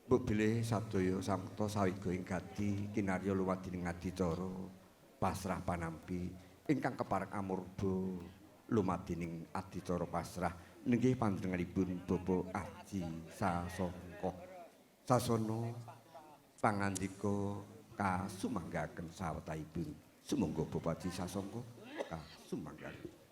Mbok bilih sadaya samekta sawiga ing gati kinarya luwadining adicara pasrah panampi ingkang kepareng amurba lumadining adicara pasrah ninggih panjenenganipun Bapak Aji Sasongko. Sasana pangandika kasumanggaken sawetahipun. Sumangga Bapak Aji Sasongko kasumanggaken.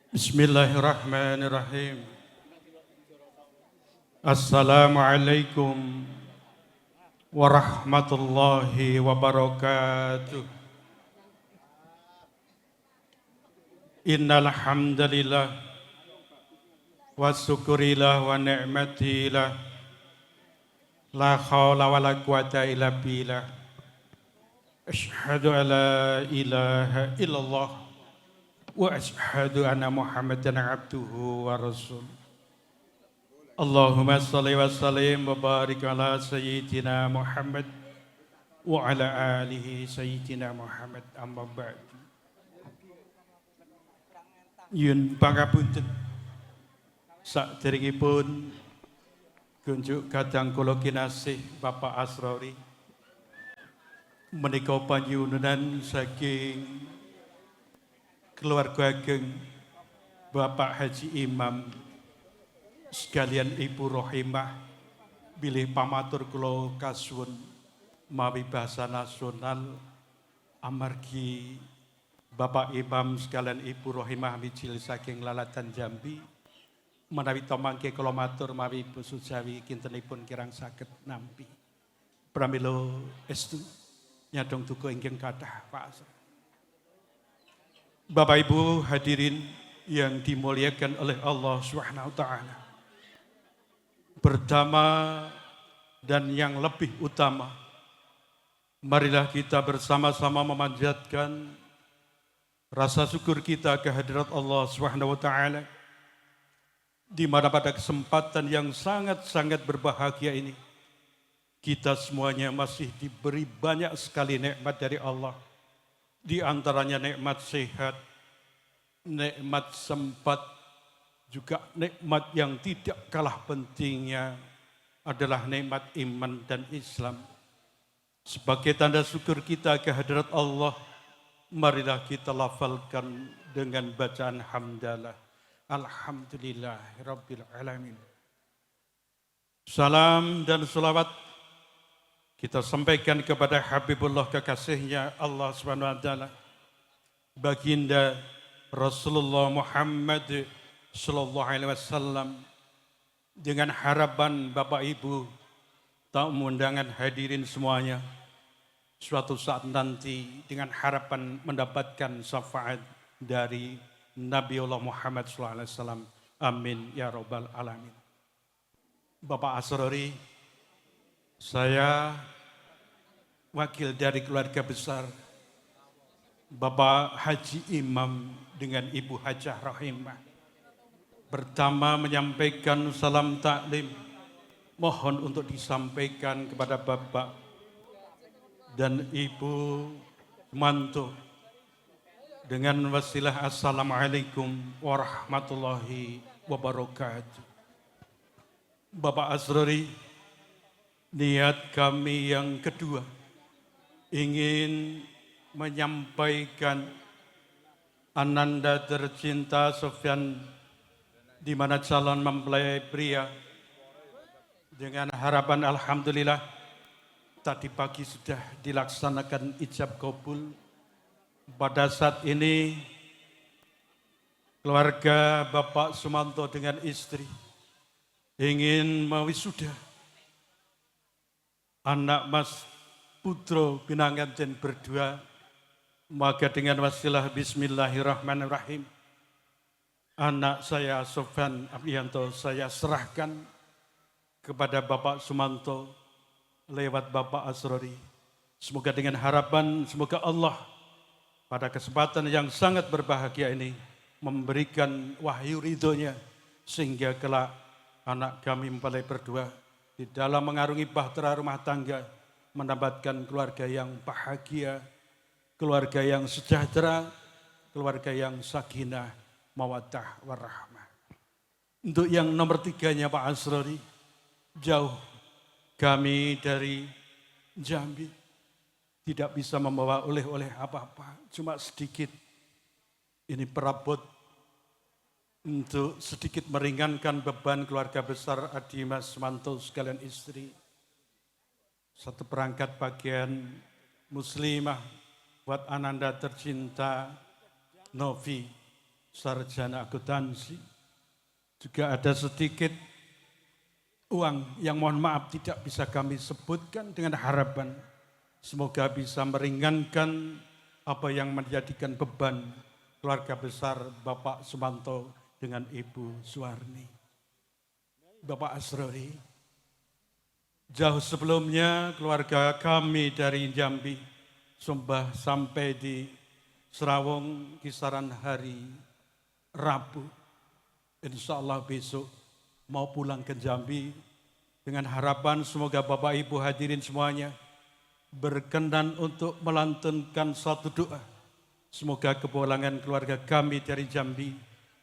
Bismillahirrahmanirrahim. Assalamualaikum warahmatullahi wabarakatuh. Innal hamdalillah wa syukurillah wa ni'matillah la haula wala quwata illa billah. Asyhadu an la ilaha illallah wa asyhadu anna Muhammadan abduhu wa rasul. Allahumma salli wa sallim wa barik ala sayyidina Muhammad wa ala alihi sayyidina Muhammad amma ba'd. Yun pangapunten saderengipun kunjuk kadang kula kinasih Bapak Asrori menika panyuwunan saking keluarga ageng Bapak Haji Imam sekalian Ibu Rohimah bilih pamatur kula kasuwun mawi basa nasional amargi Bapak Imam sekalian Ibu Rohimah mijil saking Lalatan Jambi menawi tamangke kula matur mawi basa Jawi kintenipun kirang saged nampi pramila estu nyadong duka ingkang kathah Pak Asrori. Bapak Ibu hadirin yang dimuliakan oleh Allah Subhanahu wa taala. Pertama dan yang lebih utama, marilah kita bersama-sama memanjatkan rasa syukur kita kehadirat Allah Subhanahu wa taala di mana pada kesempatan yang sangat-sangat berbahagia ini kita semuanya masih diberi banyak sekali nikmat dari Allah. Di antaranya nikmat sehat, nikmat sempat, juga nikmat yang tidak kalah pentingnya adalah nikmat iman dan Islam. Sebagai tanda syukur kita kehadirat Allah, marilah kita lafalkan dengan bacaan hamdalah. Alhamdulillahirabbil alamin. Salam dan salawat kita sampaikan kepada Habibullah kekasihnya Allah Subhanahu wa taala, baginda Rasulullah Muhammad sallallahu alaihi wasallam, dengan harapan Bapak Ibu tamu undangan hadirin semuanya suatu saat nanti dengan harapan mendapatkan syafaat dari Nabiullah Muhammad sallallahu alaihi wasallam. Amin ya rabbal alamin. Bapak Asrori, saya wakil dari keluarga besar Bapak Haji Imam dengan Ibu Hajah Rahimah. Pertama menyampaikan salam taklim, mohon untuk disampaikan kepada Bapak dan Ibu Manto dengan wasilah Assalamualaikum warahmatullahi wabarakatuh. Bapak Asrori, niat kami yang kedua ingin menyampaikan ananda tercinta Sofyan di mana calon mempelai pria dengan harapan alhamdulillah tadi pagi sudah dilaksanakan ijab kabul. Pada saat ini keluarga Bapak Sumanto dengan istri ingin mewisuda anak Mas Putro Pinanganten berdua, maka dengan wasilah bismillahirrahmanirrahim anak saya Sofyan Aprianto saya serahkan kepada Bapak Sumanto lewat Bapak Asrori. Semoga dengan harapan semoga Allah pada kesempatan yang sangat berbahagia ini memberikan wahyu ridhonya sehingga kelak anak kami mempelai berdua di dalam mengarungi bahtera rumah tangga, mendapatkan keluarga yang bahagia, keluarga yang sejahtera, keluarga yang sakinah, mawaddah, warahmah. Untuk yang nomor 3-nya Pak Asrori, jauh kami dari Jambi, tidak bisa membawa oleh-oleh apa-apa, cuma sedikit. Ini perabot untuk sedikit meringankan beban keluarga besar Adi Mas Manto sekalian istri. Satu perangkat pakaian muslimah buat ananda tercinta Novi, sarjana akuntansi. Juga ada sedikit uang yang mohon maaf tidak bisa kami sebutkan, dengan harapan semoga bisa meringankan apa yang menjadikan beban keluarga besar Bapak Sumanto dengan Ibu Suwarni. Bapak Asrori, jauh sebelumnya keluarga kami dari Jambi sumbah sampai di Serawong kisaran hari Rabu. Insya Allah besok mau pulang ke Jambi, dengan harapan semoga Bapak Ibu hadirin semuanya berkenan untuk melantunkan satu doa. Semoga kepulangan keluarga kami dari Jambi,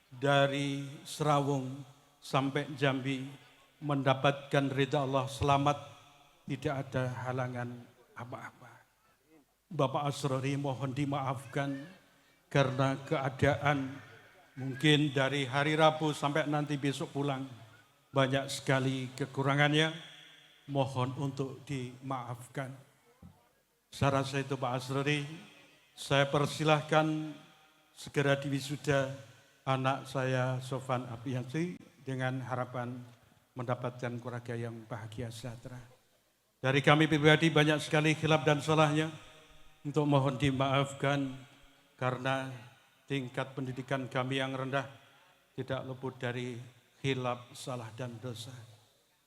dari Serawung sampai Jambi, mendapatkan ridha Allah selamat, tidak ada halangan apa-apa. Bapak Asrori mohon dimaafkan karena keadaan mungkin dari hari Rabu sampai nanti besok pulang banyak sekali kekurangannya, mohon untuk dimaafkan. Saya rasa itu Pak Asrori, saya persilahkan segera diwisuda anak saya Sofan Apiansi dengan harapan mendapatkan keluarga yang bahagia sejahtera. Dari kami pribadi banyak sekali khilaf dan salahnya, untuk mohon dimaafkan karena tingkat pendidikan kami yang rendah tidak luput dari khilaf, salah dan dosa.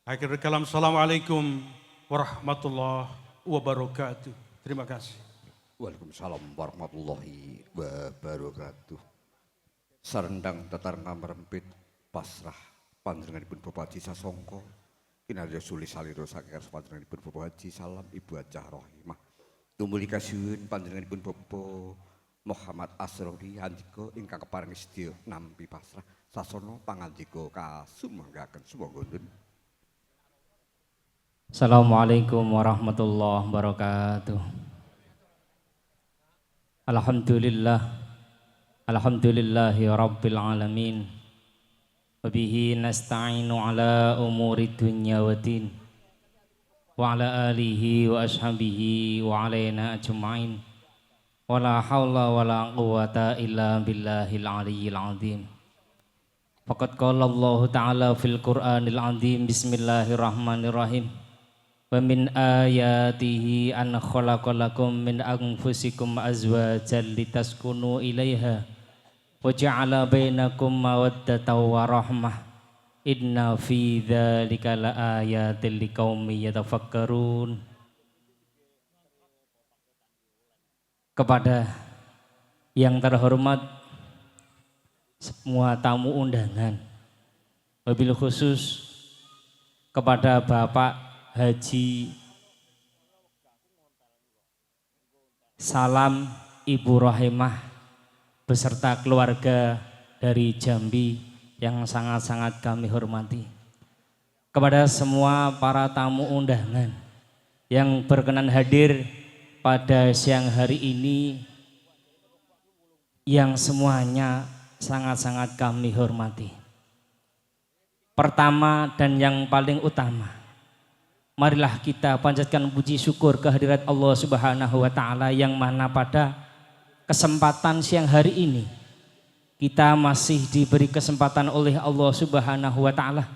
Akhirul kalam, assalamualaikum warahmatullahi wabarakatuh. Terima kasih. Waalaikumsalam warahmatullahi wabarakatuh. Sarendang tetarengga merempit pasrah panjenenganipun Bapak Haji Sasongko kinarya suli salira saking panjenenganipun Bapak Haji Salam Ibu Hajah Rohimah tumuli kasiun panjenenganipun Bapak Muhammad Asrori handika ingkang keparing sedya nampi pasrah sasana pangandika kasumanggaken sumangga. Assalamualaikum warahmatullahi wabarakatuh. Alhamdulillahi rabbil alamin. Wabihi nasta'inu ala umuri dunya wa din. Wa ala alihi wa ashabihi wa alaina ajma'in. Wa la hawla wa la quwata illa billahil aliyyil azim. Faqad qala Allah ta'ala fil Qur'anil azim. Bismillahirrahmanirrahim. Wa min ayatihi an khalaqalakum min anfusikum azwajan litaskunu ilaiha wa ja'ala bainakum mawaddatan wa rahmah. Inna fi dzalika laayatil liqaumin yatafakkarun. Kepada yang terhormat semua tamu undangan, wabil khusus kepada Bapak Haji Salam Ibu Rohimah beserta keluarga dari Jambi yang sangat-sangat kami hormati. Kepada semua para tamu undangan yang berkenan hadir pada siang hari ini, yang semuanya sangat-sangat kami hormati. Pertama dan yang paling utama, marilah kita panjatkan puji syukur kehadirat Allah Subhanahu wa Ta'ala, yang mana pada kesempatan siang hari ini kita masih diberi kesempatan oleh Allah Subhanahu wa Ta'ala,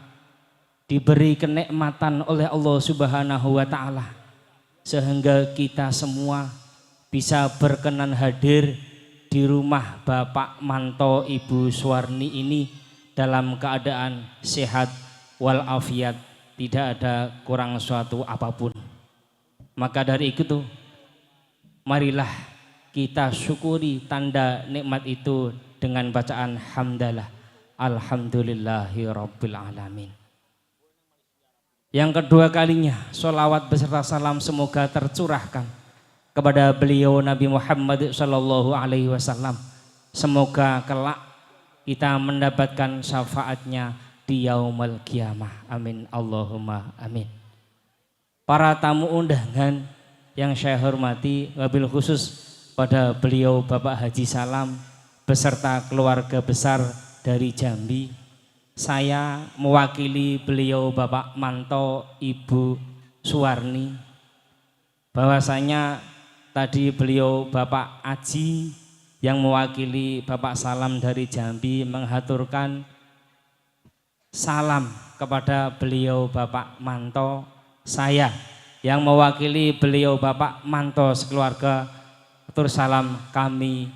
diberi kenikmatan oleh Allah Subhanahu wa Ta'ala, sehingga kita semua bisa berkenan hadir di rumah Bapak Manto Ibu Suwarni ini dalam keadaan sehat walafiat, tidak ada kurang suatu apapun. Maka dari itu, marilah kita syukuri tanda nikmat itu dengan bacaan hamdalah. Alhamdulillahi rabbil alamin. Yang kedua kalinya sholawat beserta salam semoga tercurahkan kepada beliau Nabi Muhammad Sallallahu Alaihi Wasallam. Semoga kelak kita mendapatkan syafaatnya di yaumul kiamah. Amin Allahumma amin. Para tamu undangan yang saya hormati, wabil khusus pada beliau Bapak Haji Salam beserta keluarga besar dari Jambi. Saya mewakili beliau Bapak Manto, Ibu Suwarni. Bahwasanya tadi beliau Bapak Aji yang mewakili Bapak Salam dari Jambi menghaturkan salam kepada beliau Bapak Manto. Saya yang mewakili beliau Bapak Manto sekeluarga, atur salam kami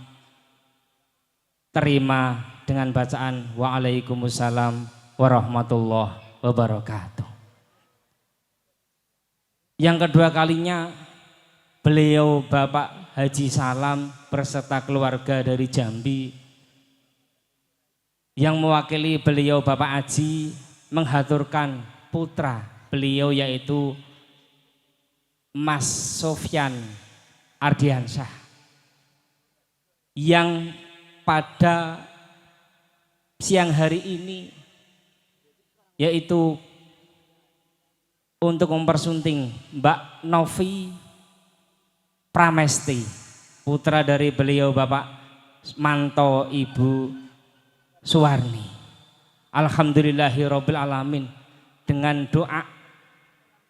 terima dengan bacaan Waalaikumsalam warahmatullahi wabarakatuh. Yang kedua kalinya beliau Bapak Haji Salam berserta keluarga dari Jambi yang mewakili beliau Bapak Aji menghaturkan putra beliau yaitu Mas Sofyan Ardiansyah yang pada siang hari ini yaitu untuk mempersunting Mbak Novi Pramesti, putra dari beliau Bapak Manto Ibu Suwarni. Alhamdulillahirabbil alamin, dengan doa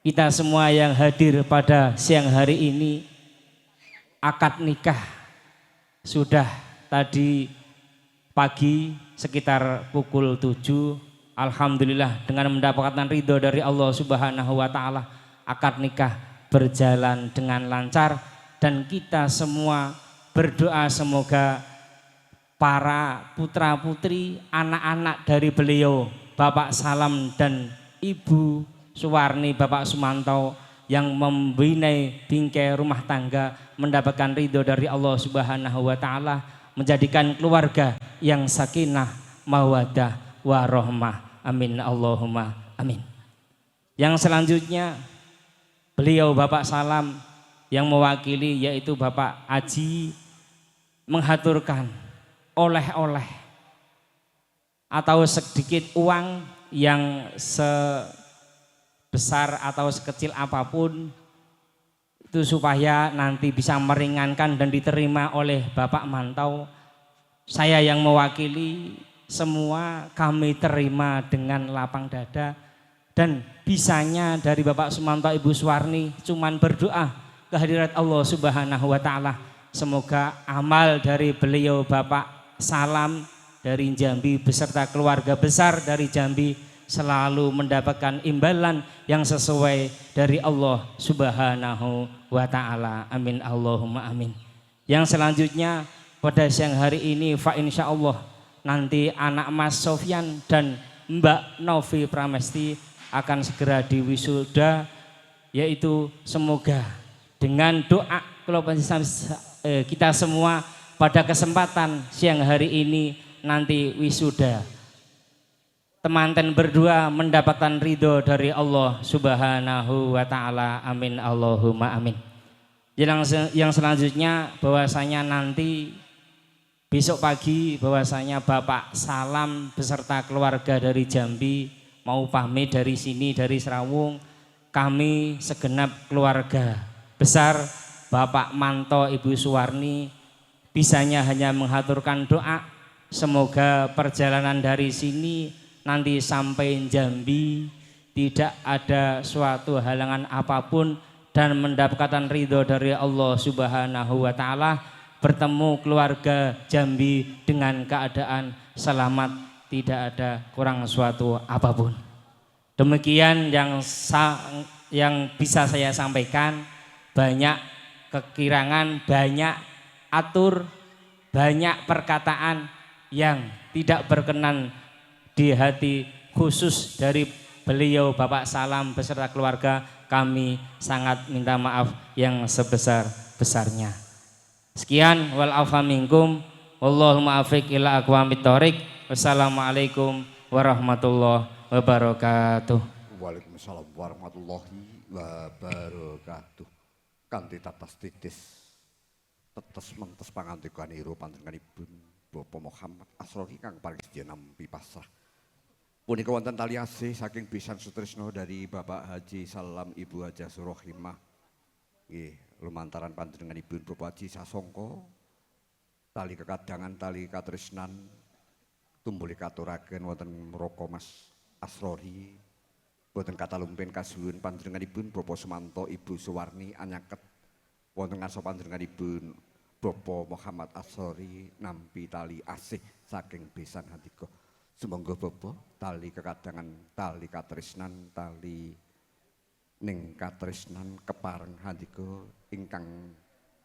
kita semua yang hadir pada siang hari ini, akad nikah sudah tadi pagi sekitar pukul 7. Alhamdulillah dengan mendapatkan ridho dari Allah Subhanahu wa Ta'ala, akad nikah berjalan dengan lancar dan kita semua berdoa semoga para putra putri anak-anak dari beliau Bapak Salam dan Ibu Suwarni Bapak Sumanto yang membina bingkai rumah tangga mendapatkan ridho dari Allah Subhanahu wa Ta'ala, menjadikan keluarga yang sakinah mawaddah warahmah. Amin Allahumma amin. Yang selanjutnya beliau Bapak Salam yang mewakili yaitu Bapak Aji menghaturkan oleh-oleh atau sedikit uang yang sebesar atau sekecil apapun itu supaya nanti bisa meringankan dan diterima oleh Bapak Mantau. Saya yang mewakili semua kami terima dengan lapang dada dan bisanya dari Bapak Sumanto Ibu Suwarni cuman berdoa kehadirat Allah Subhanahu wa Ta'ala, semoga amal dari beliau Bapak Salam dari Jambi beserta keluarga besar dari Jambi selalu mendapatkan imbalan yang sesuai dari Allah Subhanahu wa Ta'ala. Amin Allahumma amin. Yang selanjutnya pada siang hari ini fa insya Allah nanti anak Mas Sofyan dan Mbak Novi Pramesti akan segera diwisuda, yaitu semoga dengan doa kita semua pada kesempatan siang hari ini nanti wisuda temanten berdua mendapatkan ridho dari Allah Subhanahu wa Ta'ala. Amin Allahumma amin. Yang selanjutnya bahwasanya nanti besok pagi bahwasanya Bapak Salam beserta keluarga dari Jambi mau pamit dari sini dari Serawung. Kami segenap keluarga besar Bapak Manto Ibu Suwarni bisanya hanya menghaturkan doa semoga perjalanan dari sini nanti sampai Jambi tidak ada suatu halangan apapun dan mendapatkan ridho dari Allah Subhanahu wa Ta'ala, bertemu keluarga Jambi dengan keadaan selamat, tidak ada kurang suatu apapun. Demikian yang bisa saya sampaikan. Banyak kekirangan, banyak atur, banyak perkataan yang tidak berkenan di hati khusus dari beliau Bapak Salam beserta keluarga. Kami sangat minta maaf yang sebesar-besarnya. Sekian wal afa minkum wallahu muwaffiq ila aqwamit thoriq. Wassalamualaikum warahmatullahi wabarakatuh. Waalaikumsalam warahmatullahi wabarakatuh. Kanthi tatas titis tetes mentes pangandikanira panjenenganipun Bapak Muhammad Asrori kang paring sedya nampi pasrah. Punika wonten tali asih saking pisan sutresna dari Bapak Haji Salam Ibu Hajah Surahimah. Nggih, lumantaran panjenenganipun Bapak Haji Sasongko tali kekadangan tali katresnan tumbuli katuraken wonten Roko Mas Asrori. Boten kata lumpen kasuwun panjenenganipun Bapak Sumanto Ibu Suwarni anyaket wonten ngarsa panjenenganipun Bapak Muhammad Asrori nampi tali asih saking besan handika. Sumangga Bapak tali kekadangan tali katresnan tali ning katresnan kepareng handika ingkang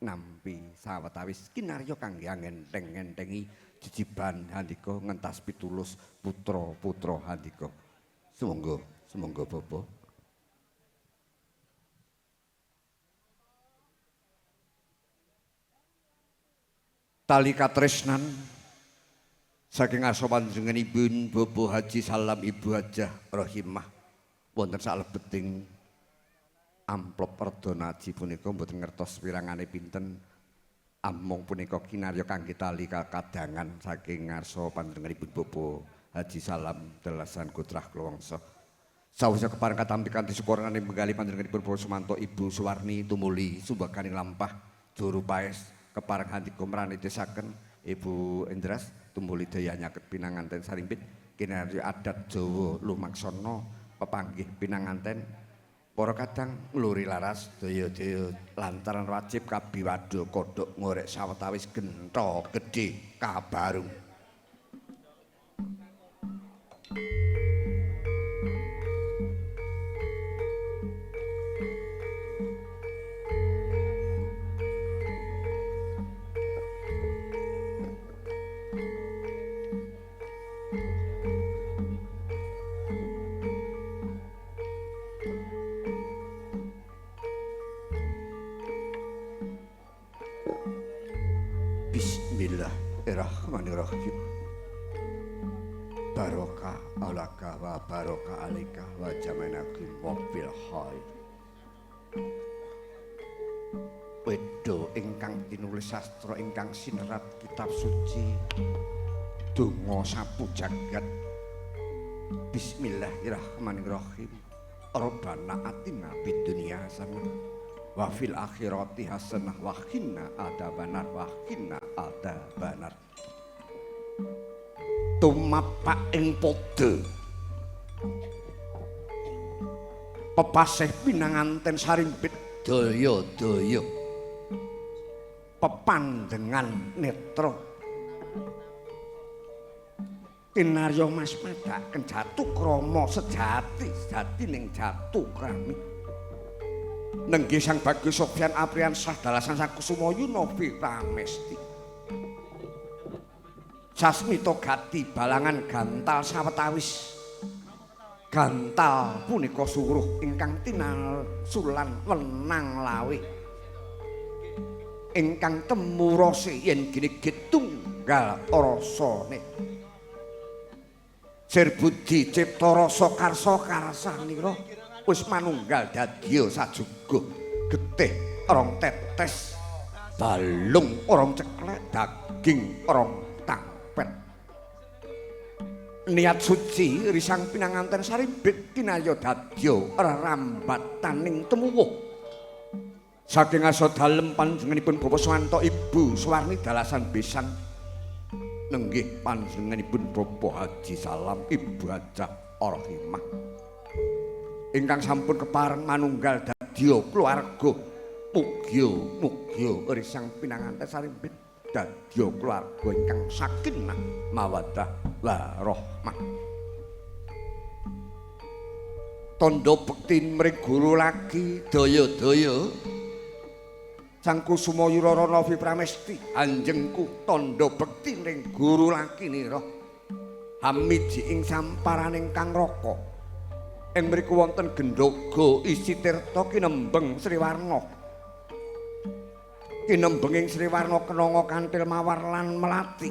nampi sawetawis kinarya kangge ngenteng-entengi jejiban handika ngentas pitulus putra-putra handika. Sumangga Bapak. Tali katresnan saking ngarsa panjenenganipun Bapak Haji Salam Ibu Hajah Rohimah wonten salebeting amplop perdonaji punika mboten ngertos wirangane pinten amung punika kinarya kangge tali kakadangan saking ngarsa panjenenganipun Bapak Haji Salam Dalasan Kutrah Klawangsa. Sawise kepareng katampi kanthi syukurane menggali panjenenganipun Bapak Sumanto Ibu Suwarni tumuli sumbaganing lampah juru paes kepareng handika mranitesaken Ibu Endras tumuli daya nyaket pinanganten sarimpit kinarya adat Jawa lumaksana pepanggih pinanganten para kadang ngluri laras daya-daya lantaran wajib kabiwada kodhok ngorek sawetawis genta gedhe kabarung. Bismillahirrahmanirrahim. Barokah alaka wa barokah alika wa jamanakum wabil khair. Wedo ingkang tinulis sastra ingkang sinerat kitab suci donga sapu jagat. Bismillahirrahmanirrahim. Rabbana atina fid dunya hasanah wa fil akhirati hasanah wa qina adzabannar wa qina adzabannar. Tumapak ing padha pepasih pinanganten sarimpit daya-daya pepandengan netra kinarya mas madaken jatuh krama sejati ning jatuh krami nenggih Sang Bagus Sofyan Aprian Sah Dalasan Sakusuma Yunovi Pramesti Sasmita Gati balangan gantal sawetawis gantal punika suruh ingkang tinasulan wenang lawe ingkang temurose yen ginigit tunggal rasane Sir Budi Cipta Rasa Karsa karsanira wis manunggal dadya sajuga getih rong tetes balung orong ceklek daging orong tampet niat suci risang pinanganten sarimbit kinarya dadya rerambataning temuwuh saking asa dalem panjenenganipun Bapak Sumanto Ibu Suwarni Dalasan Besan nenggih panjenenganipun Bapak Haji Salam Ibu Hajah Rohimah ingkang sampun kepareng manunggal dadya keluarga mugya risang pinanganten sarimbit dadya keluarga ingkang sakinah mawaddah warahmah tandha bekti mring guru lagi daya-daya Sang Kusuma Yurara Novi Pramesti anjengku tandha bekti ning guru laki nira hamiji ing samparaning Kang Raka ing mriku wonten gendhoga isi tirta kinembeng Sriwarna kinembenging Sriwarna kenanga kanthil mawar lan melati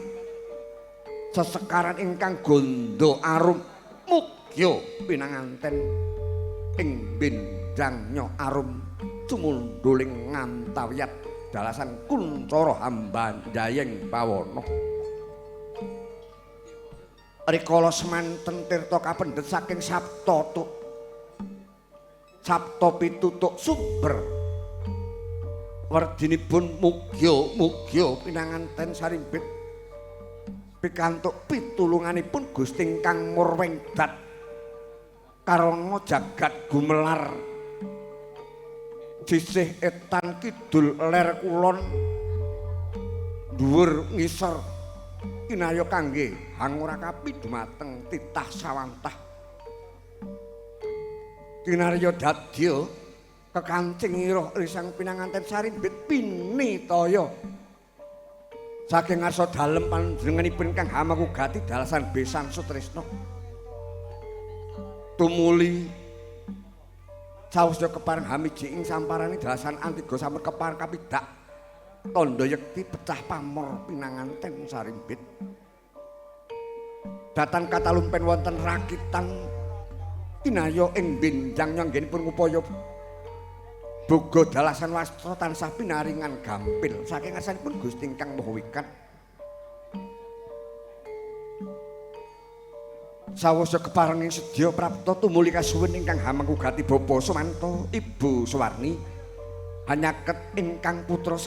sesekaran ingkang gondo arum mugya pinanganten ing benjang nyo arum tumunduling ngantawiyat dalasan Kuncoro Hamba Jayeng Bawana. Rikala semanten tirta kapendhet saking Sabta pitutuk sumber werdinipun mugya pinanganten sarimbit pikantuk pitulunganipun Gusti ingkang Murwengdat karana jagat gumelar sisih etan kidul ler kulon dhuwur ngisor kinaya kangge hangurakapi dumateng titah sawantah kinarya dadya kekancing ira risang pinanganten sarimbit pinitaya saking ngarsa dalem panjenenganipun kang hamakugati dalasan besan sutresna tumuli sausya kepareng hamiji ing samparane dalasan antiga sampun kepareng kapidak tandha yekti pecah pamor pinanganten sarimbit datan katalumpen wonten rakitan kinaya ing benjang nyanggenipun upaya boga dalasan wastra tansah pinaringan gampil saking ngarsanipun Gusti ingkang Maha Wikat. Sawasa keparenging sedya prapta tumuli kasuwun ingkang hamakugati Bapa Sumanto, Ibu Suwarni, hanyaket ingkang putra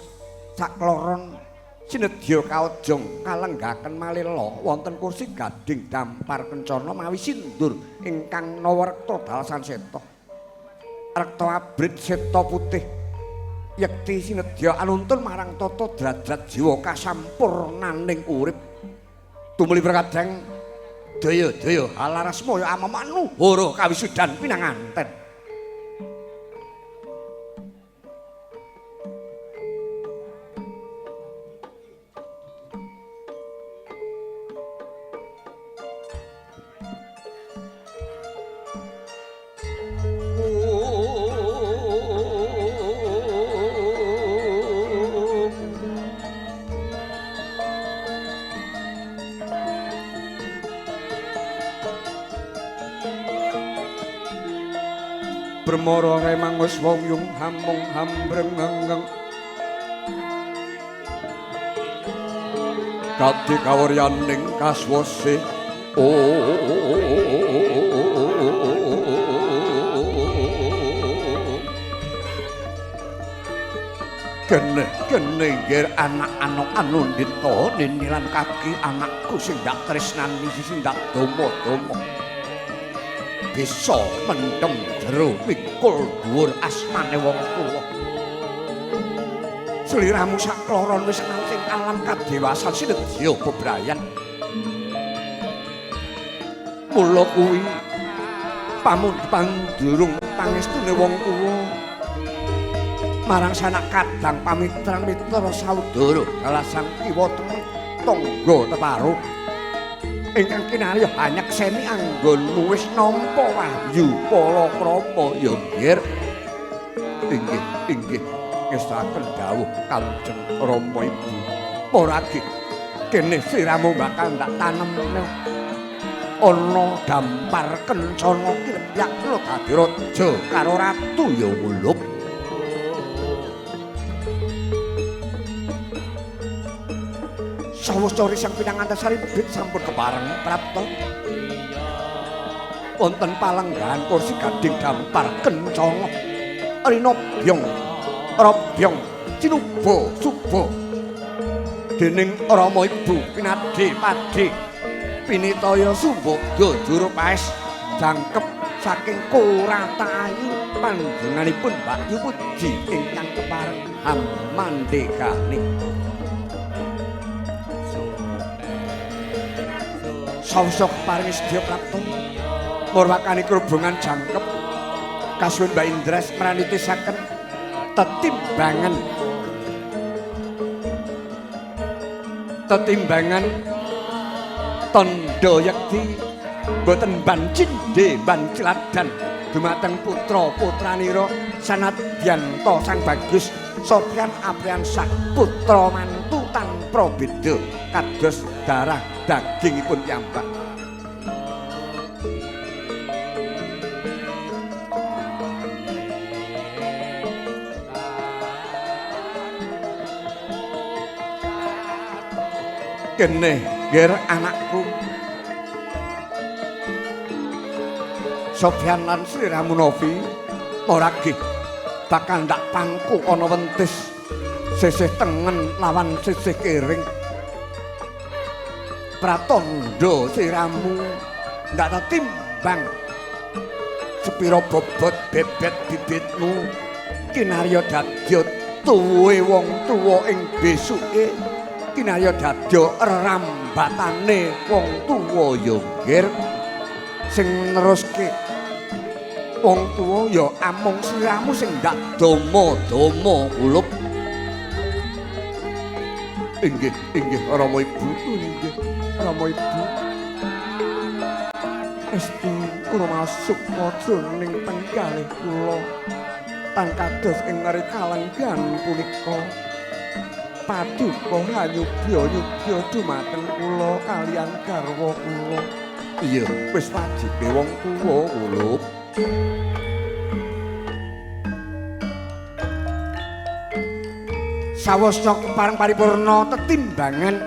sakloron sinedya kaojong kalenggaken malila wonten kursi gading dampar kencana mawi sindur ingkang nawarta dalasan seta rekta abrit seta putih yekti sinedya anuntun marang tata drajat jiwa kasampurnaning urip tumuli berkadang daya halarasmaya amamanuhara kawisudan pinanganten. Bermara remang wis wongyung hamung hambrengeng kati kawaryaning kaswase kene ngger anak-anak anundita ninilan kaki anakku sing ndak tresnani sing ndak domo-domo bisa mendem jero mikul dhuwur asmane wong tuwa sliramu sakloron wis nancing alam kadewasan sinedya bebrayan mula kuwi pamundhut durung pangestune wong tuwa marang sanak kadang pamitrang mitra saudara dalasan kiwa tangga teparuh ingkang kinarya hanyek seni anggonmu wis nampa wahyu palakrama ya nggir inggih ngestaken dawuh Kanjeng Rama Ibu Poragi kene siramu bakal ndak tanemno ana dampar kencana kiryak lo dadi raja karo ratu ya wulup sawetara sang pinanganten sarimbit sampun kepareng prapta wonten palenggahan kursi gading dampar kencana rina byong robyong cinuba suba dening Rama Ibu pinadhe padhe pinitaya sumbaga juru paes jangkep saking Kuratayu panjenenganipun Mbakyu Puji ingkang kepareng hamandegani sawsa paring sedya prapta murwakani kerubungan jangkep kasuwun Mbak Indras mranitisaken tetimbangan tandha yekti boten bancindhe banciladan dumateng putra-putranira sanadyan to sang bagus Sofyan Apriansah putra mantu tanpa beda kados darah dagingipun piyambak Kene ger anakku Sofyan lan Sri Ramunovi ora nggih bakal ndak pangku ana wentis sisih tengen lawan sisih kiring. Pratandha siramu ndak timbang sepira bobot bebet bibitmu kinarya dadya tuwe wong tuwa ing besuke kinarya dadya rambatane wong tuwa ya nggir sing neruske wong tuwa ya amung siramu sing ndak dama-dama kulup. Inggih Rama Ibu, inggih Rama Ibu. Estu kula masuk jroning penggalih kula tan kados ing ngeri kalenggan punika. Paduka hanyubya dumateng kula kaliyan garwa kula. Iya, wis wajibe wong tuwa kulup. Sawasa kepareng paripurna tetimbangan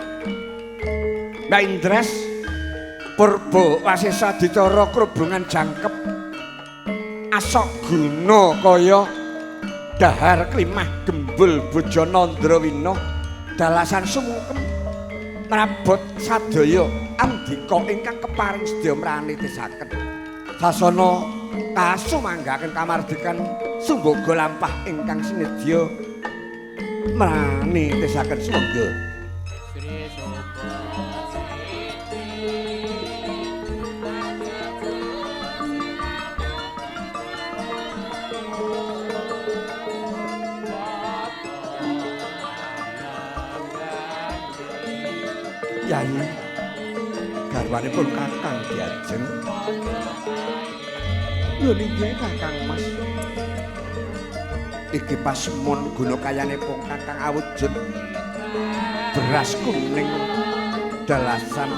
Mbak Indres Purba Wasesa dicara krubungan jangkep asok guna kaya dahar klimah gembul bojo Nandrawina dalasan sumungkem prabot sadaya andika ingkang keparing sedaya mranitisaken sasana kasumanggaken kamardikan sumbaga lampah ingkang sinedya mranitisaken sumangga. Yai garwanipun Kakang Diajeng. Lho nggih Kakang Mas. Iki pasemon guna kayanipun Kakang awujud beras kuning dalasan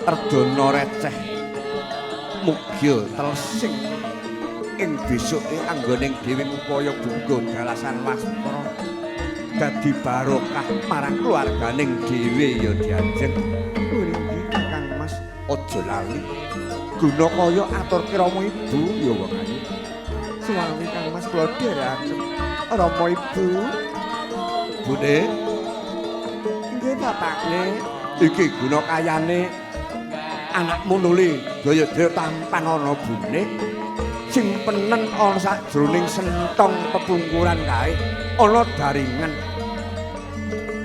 erdana receh mugya telesing ing besuke anggoning dewe upaya bunggo dalasan wastra dadi barokah marang keluarganing dhewe ya Diajeng. Nggih Kakang Mas, aja lali. Guna kaya aturke Rama Ibu ya wong ayu. Suwami Kang Mas kula dherekaken. Rama Ibu. Bune. Nggih bapakne. Iki guna kayane anakmu nuli daya-daya tampan ana bune. Sing penen ana sajroning sentong pepungkuran kae ana daringan.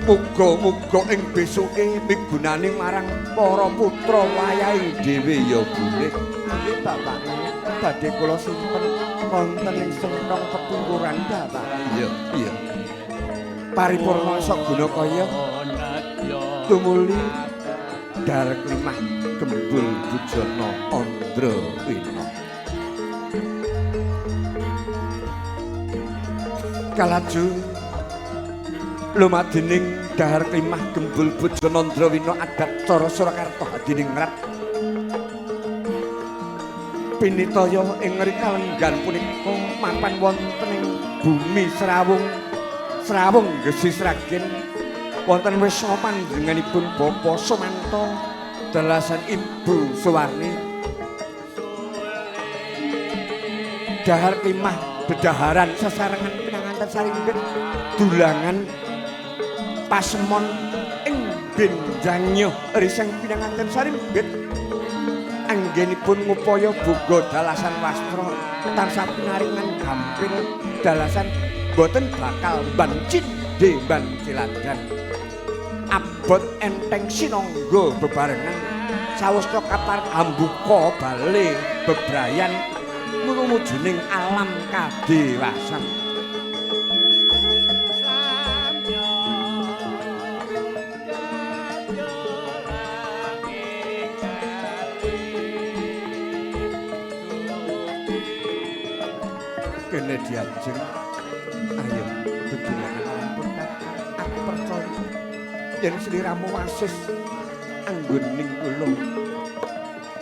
Muga-muga ing besuke migunani marang para putra wayahing dhewe ya Bune. Nggih bapakne badhe kula simpen wonten ing sentong pepungkuran bapak. Iya. Paripurna saguna kaya tumuli darek limah gembul bujana Andrawina. Kalaju lumadining dahar klimah gembul bojo Nandrawina adat cara Surakarta hadiningrat pinitaya ing rikalenggan punika mapan wonten ing bumi Serawung Gesi Sragen wonten wisa panjenenganipun Bapa Sumanto dalasan Ibu Suwarni dahar klimah dedaharan sesarengan pinanganten sarimbit dulangan pasemon ing benjangnya riseng pinanganten sarimbit anggenipun ngupaya boga dalasan wastra tansah pinaringan gampil dalasan boten bakal bancinde banciladan abot enteng sinangga bebarengan sawasta kapareng ambuka bale bebrayan numujuning alam kadewasan. Kene Diajeng, ayo bebulangan alam berkat. Aku percaya yen sliramu wasis anggoning kula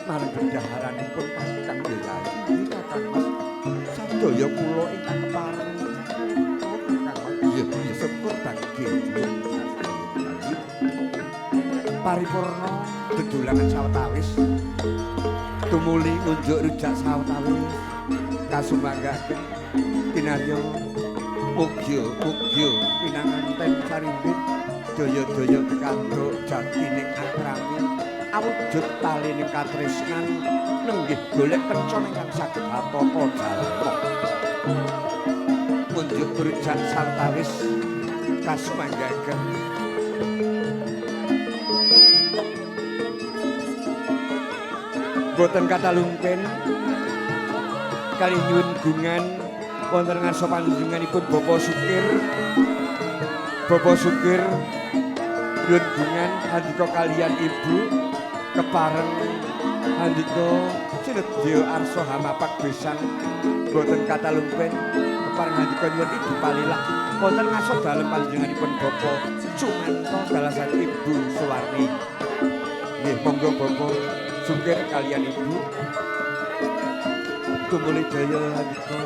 marang bendaharanipun Kakang Yai. Iki Kakang Mas sadaya kula ingkang kepareng. Kakang Mas, iya syukur bagi paripurna dedulangan sawetawis tumuli unjuk rujak sawetawis kasumanggaken kinarya mugya pinanganten sarimbit daya-daya kandhok jatining akrami awujud talining katresnan nenggih golek kencan ingkang saged atapa jalma unjuk rujak sawetawis kasumanggaken boten katalungken kali nyuwun gungan wonten ngarsa panjenenganipun Bapak Sukir nyuwun gungan handika kaliyan ibu kepareng handika sinedya arsa hamapak besan boten katalungken kepareng handika nyuwun ibu palilah wonten ngarsa dalem panjenenganipun Bapak Sumanta dalasan Ibu Suwarni nggih monggo Bapak Sukir kaliyan ibu tumuli daya handika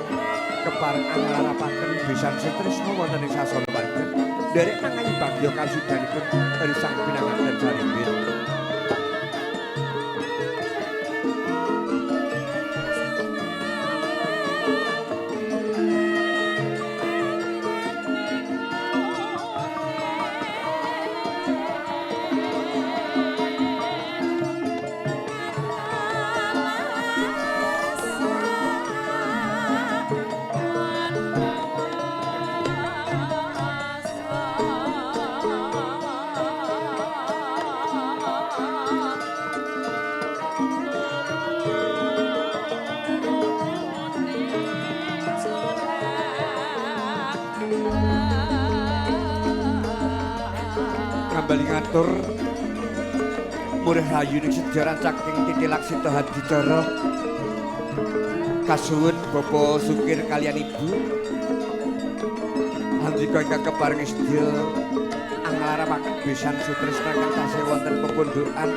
kepareng anglarapaken besan setresna wonten ing sasana panjenengan derek mangahi bagya kasudanipun dari sang pinanganten sarimbit kembali ngatur murih rayu ning sejaran saking titilak sita hadicara kasuwun Bapak Sukir kaliyan ibu handika ingkang kepareng sedya anglarapaken besan sutresna kang tasih wonten pepondokan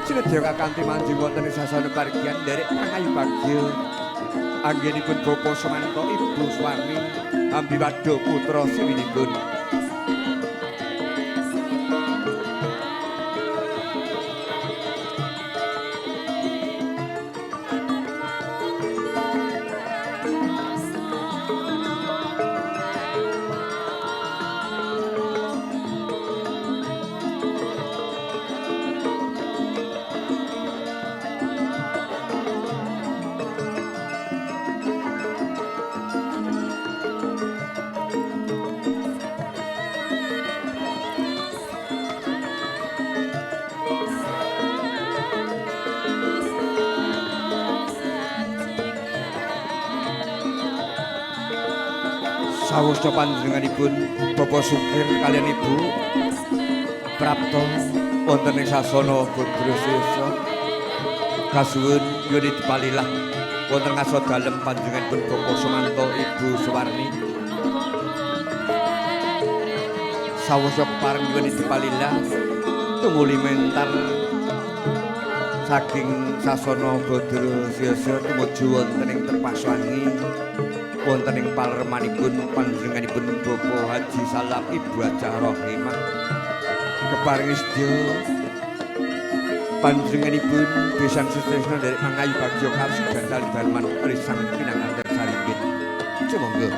sinedya kakanthi manjing wonten ing sasana pargian nderek pangayu bagya anggenipun Bapak Sumanta Ibu Suwarni ambiwadya putra siwinipun sawusna panjenenganipun Bapak Sukir kaliyan ibu prapta wonten ing sasana Badrasesa kasuwun nyuwun dipalilah wonten ngarsa dalem panjenenganipun Bapak Sumanta Ibu Suwarni sawusna pareng nyuwun dipalilah tumuli mentar saking sasana Badrasesa tumuju wonten ing Terpaswangi wonten ing paleremanipun panjenenganipun Bapak Haji Salam Ibu Hajah Rohimah keparing sedya panjenenganipun besan sutresna nderek mangayu bagya kasugan dalem risang pinanganten sarimbit sumangga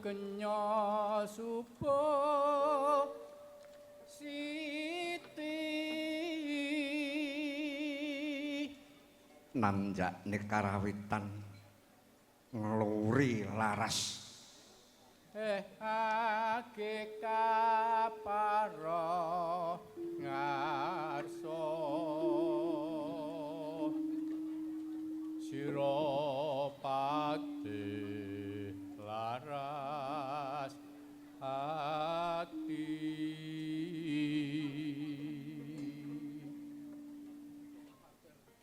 kenya subuh siti nanjak karawitan ngluri laras ake kaparo ngarso sira pakti laras ati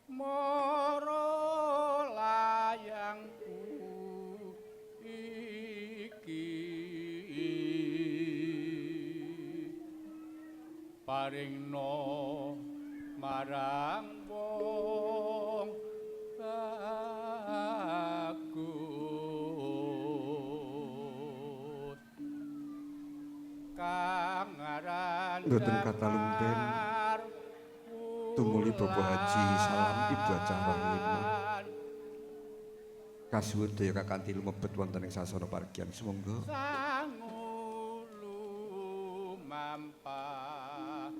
moro layangku iki paringno marang wong bagus kang aran mboten katalungken tumuli Bapak Haji Salam Ibu Acara Lima kasuwun daya kakanthi lumebet wonten ing sasana pargian sumangga sangulu mampah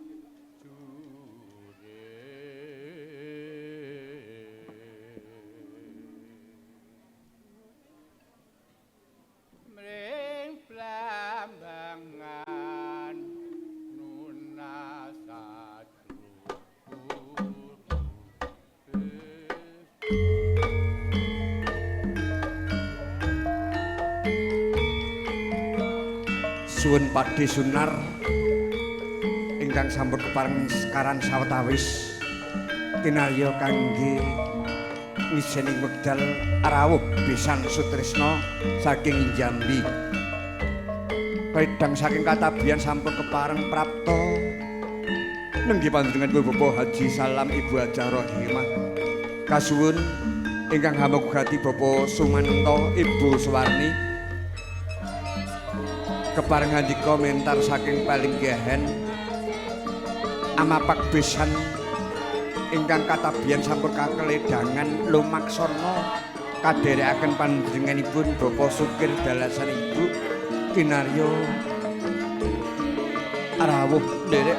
mring plambangan nunasatu suwun Pakde Sunar ingkang sampun kepareng sekaran sawetawis kinarya kangge ngiseni wekdal rawuh besan Sutrisno saking Jambi wedang saking Katabian sampun kepareng prapta nenggih panjenengan Bapak Haji Salam Ibu Hajah Rohimah kasuwun ingkang hamugati Bapak Sumanto Ibu Suwarni keparengan di komentar saking paling gehen amapak besan ingkang Katabian sampun kakeledangan lumaksana kadherekaken panjenenganipun Bapak Sukir dalasan Ibu kinarya rawuh nderek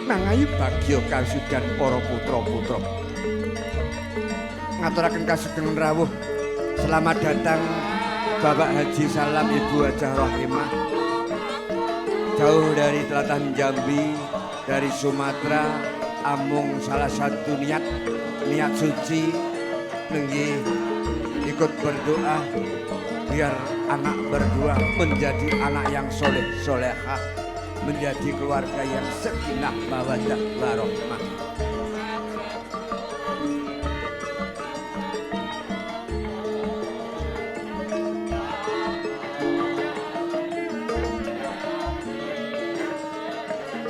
mangayu bagya kasugan para putra-putra ngaturaken kasugen rawuh selamat datang Bapak Haji Salam Ibu Hajah Rohimah jauh dari tlatah Jambi dari Sumatera amung salah satu niat suci nenggih ikut berdoa biar anak berdua menjadi anak yang soleh solehah menjadi keluarga yang sakinah mawaddah warahmah.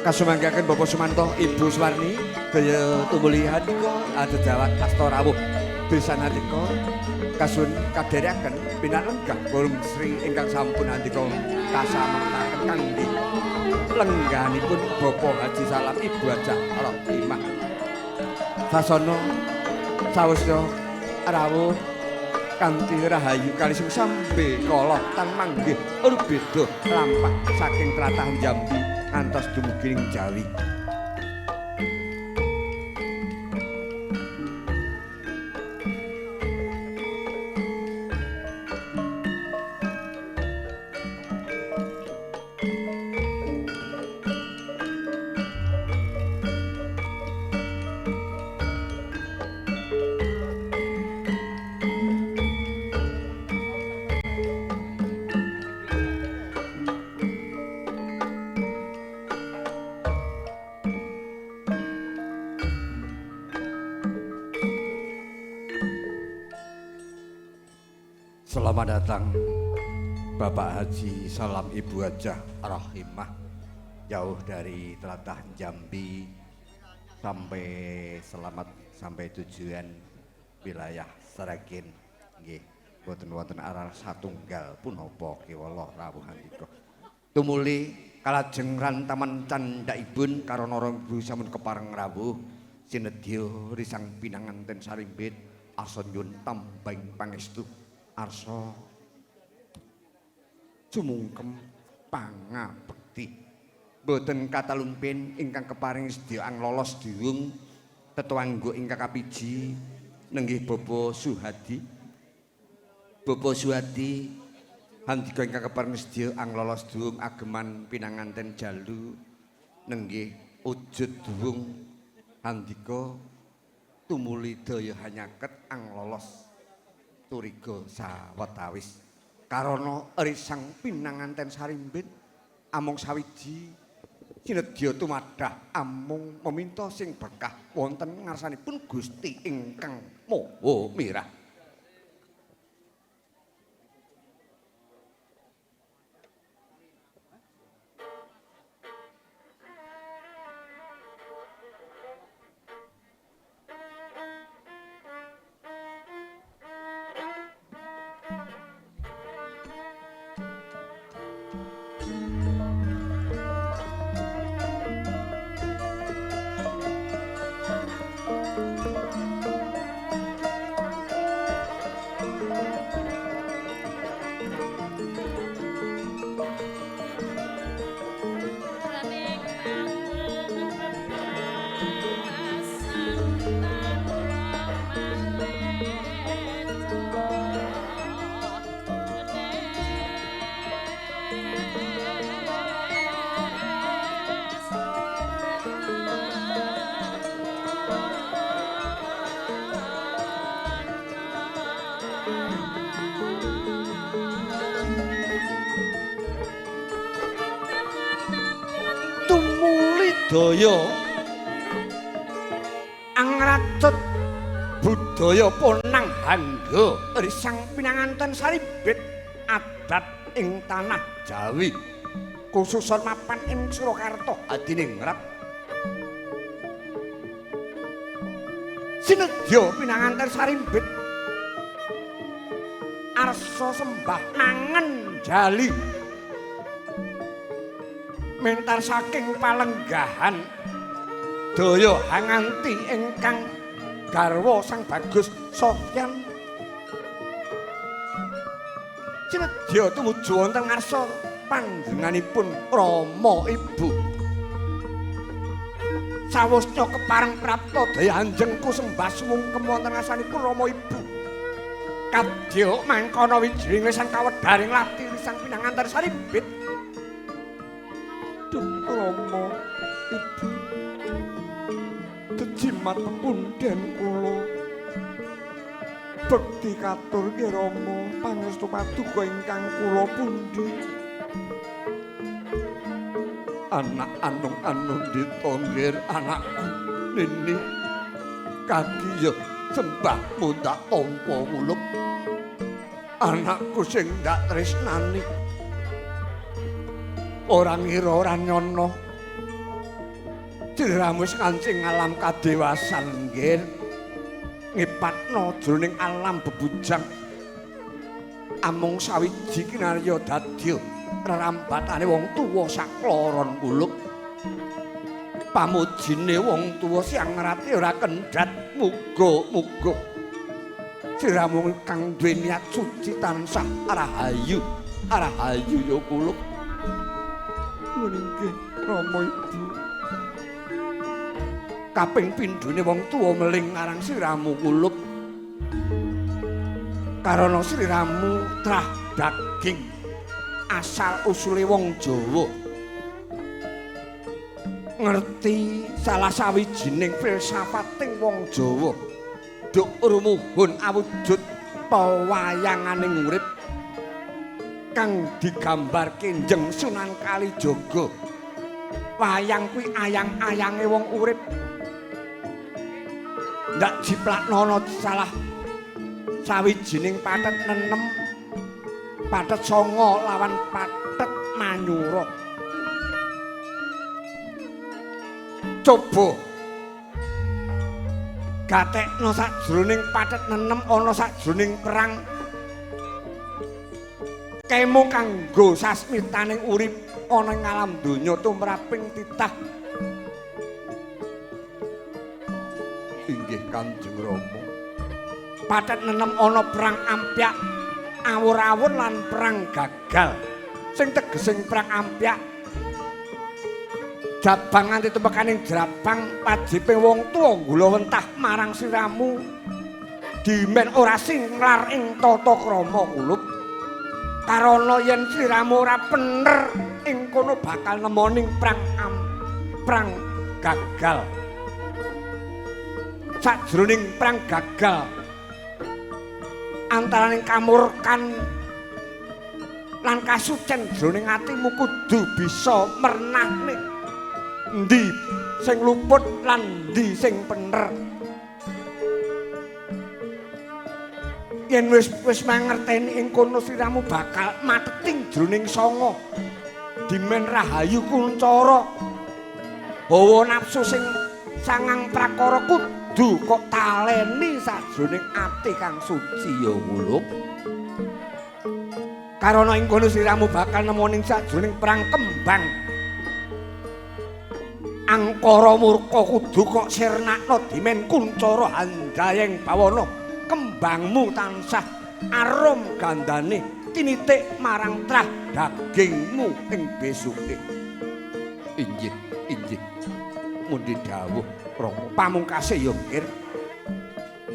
Kasumanggaken Bapak Sumanto Ibu Suwarni daya tumuli handika adedawat asta rawuh besan handika kasun kadherekaken pinalenggah Burung Sri ingkang sampun handika kasamektaken kangge lengganipun Bapak Haji Salam Ibu Hajah Rohimah sasana sawusya rawuh kanthi rahayu kalisung sambe kala tan manggih beda lampah saking tlatah Jambi ngantos dumugi ing Jawi. Selamat datang Bapak Haji Salam Ibu Hajah Rohimah jauh dari tlatah Jambi sampai selamat sampai tujuan wilayah Sragen nggih boten wonten aral satunggal punapa kewala rawuh handika tumuli kalajeng rantaman candhaipun karana Ibu sampun kepareng rawuh sinedya risang pinanganten sarimbit asa nyuwun tambahing pangestu arsa sumungkem pangabekti. Boten katalumpin ingkang keparing sedya anglolos diwung tetuanggo ingkang kapiji nenggih Bapak Suhadi. Bapak Suhadi handika ingkang keparing sedya anglolos diwung ageman pinanganten jalu nenggih wujud diwung handika tumuli daya hanyaket anglolos turiga sawetawis. Karana risang pinanganten sarimbit amung sawiji sinedya tumadah amung meminta sing berkah wonten ngarsanipun Gusti ingkang Maha Mirah. Daya angratut budaya ponang hangga risang pinanganten saribit adat ing tanah Jawi khususon mapan ing Surakarta adiningrat sinedya pinanganten saribit arsa sembah nangen jali mentar saking palenggahan daya hanganti ingkang garwa Sang Bagus Sofyan sinedya tumuju wonten ngarsa panjenenganipun Rama Ibu sawusnya kepareng prapta daya anjeng kusembah sumungkem wonten ngarsanipun Rama Ibu kadya mangkana wijining lisan kawedaring lati risang pinanganten saribit Rama Ibu tejimat punden kula bekti katur nggih Rama pangestu paduka ingkang kula pundi anak anung Anundita nggih anakku Nini kaki ya sembah mundak tampa wulup anakku sing ndak tresnani ora ngira ora nyono sliramu wis kancing alam kadewasan nggih ngipatno jroning alam bebujang amung sawiji kinarya dadya rerambatane wong tuwa sakloron muluk pamujine wong tuwa siang ngrati ora kendhat muga-muga sliramu kang duwe niat suci tansah arahayu ya kuluk nggih Rama Ibu kaping pindhone wong tuwa meling ngarang sliramu kulup karana sliramu trah daging asal usule wong Jawa ngerti salah sawijining filsafating wong Jawa duk rumuhun awujud pawayanganing urip kang digambarke njeng Sunan Kalijaga wayang kuwi ayang-ayange wong urip ndak jiplaknono salah sawijining pathet nenem pathet songo lawan pathet manyura coba gatekno sajroning pathet nenem ana sajroning perang kemo kanggo sasmitaning urip ana ing alam donya tumraping titah inggih Kanjeng Rama pathet nenem ana perang ampyak awur-awur lan perang gagal sing tegesing prang ampyak jabang nganti tumekaning jrabang wajibing wong tuwa nggula wentah marang sliramu dimen ora singlar ing tata krama kulup karana yen sliramu ora bener ing kono bakal nemoning prang gagal sajroning prang gagal antaraning kamurkan lan kasucen jroning atimu kudu bisa mernahne endi sing luput lan endi sing bener yen wis mangerteni ing kono sliramu bakal mateting jroning sanga dimen rahayu kuncara hawa nafsu sing sangang prakara kudu kok taleni sajroning ati kang suci ya wulup karana ing kono sliramu bakal nemoning sajroning perang kembang angkara murka kudu kok sirnakna dimen kuncara handayeng bawana kembangmu tansah arum gandane tinitik marang trah dagingmu ing besuke injih mundi dawuh Rama pamungkase ya ngir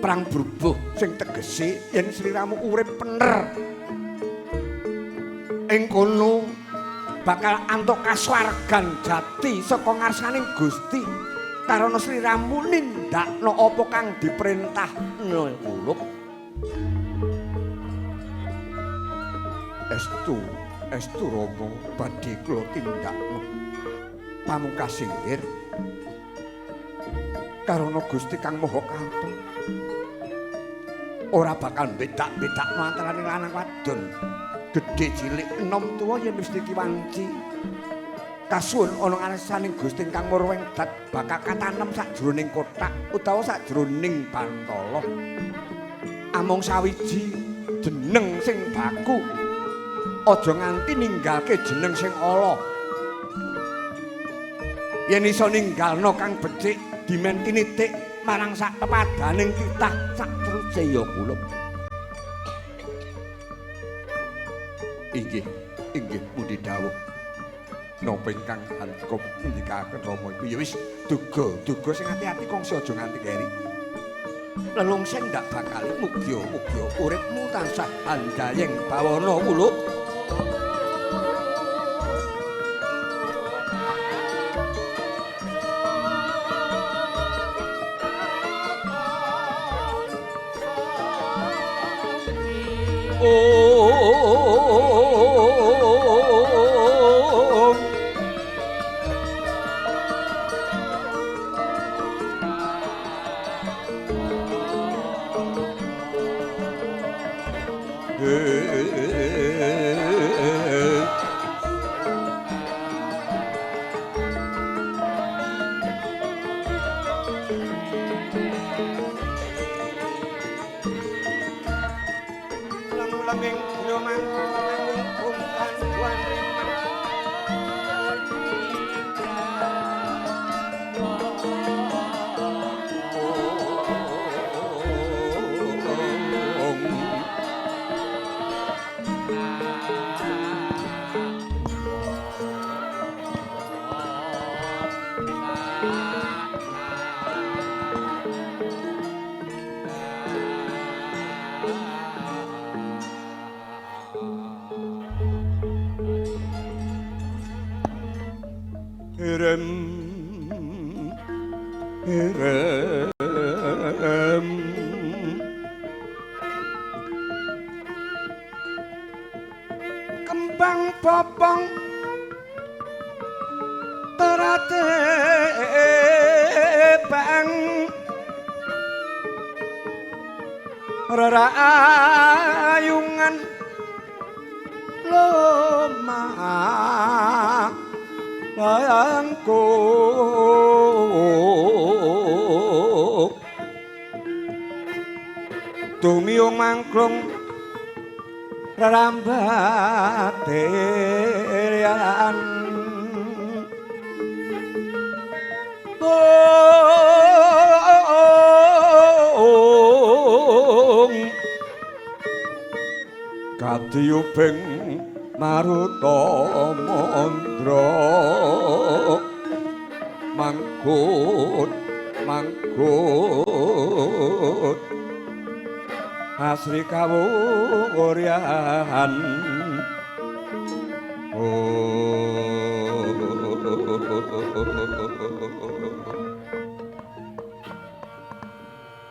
perang brubuh sing tegese yen sliramu urip bener ing kono bakal antuk kaswargan jati saka ngarsaning Gusti karana sliramu nindakna apa kang diperintahna kulup estu Rama badhe kula tindakna pamungkase ngir karana Gusti kang Maha Kantong ora bakal bedak-bedakno antaraning lanang wadon gedhe cilik enom tuwa yen wis dikiwanci kasuwun ana ngarsaning Gusti kang murweng dat bakal katanem sajroning kotak utawa sajroning bantala amung sawiji jeneng sing baku aja nganti ninggalke jeneng sing ala yen iso ninggalno kang becik dimen tinitik marang sak pepadaning titah sak teruse ya kulup inggih mundi dawuh napa ingkang handika ngendikaken Rama iku ya wis duga sing ati-ati kongsi aja nganti keri lelungsing ndak bakal mugi uripmu tansah handayeng bawana kulup Ulang-ulanging nyoman ngumkan tuan kembang popong terate bang rerayungan lomah langkung tumiung mangklung rambat derian kadiyubing Maruta mandra mangkut mangkut asri kawuryan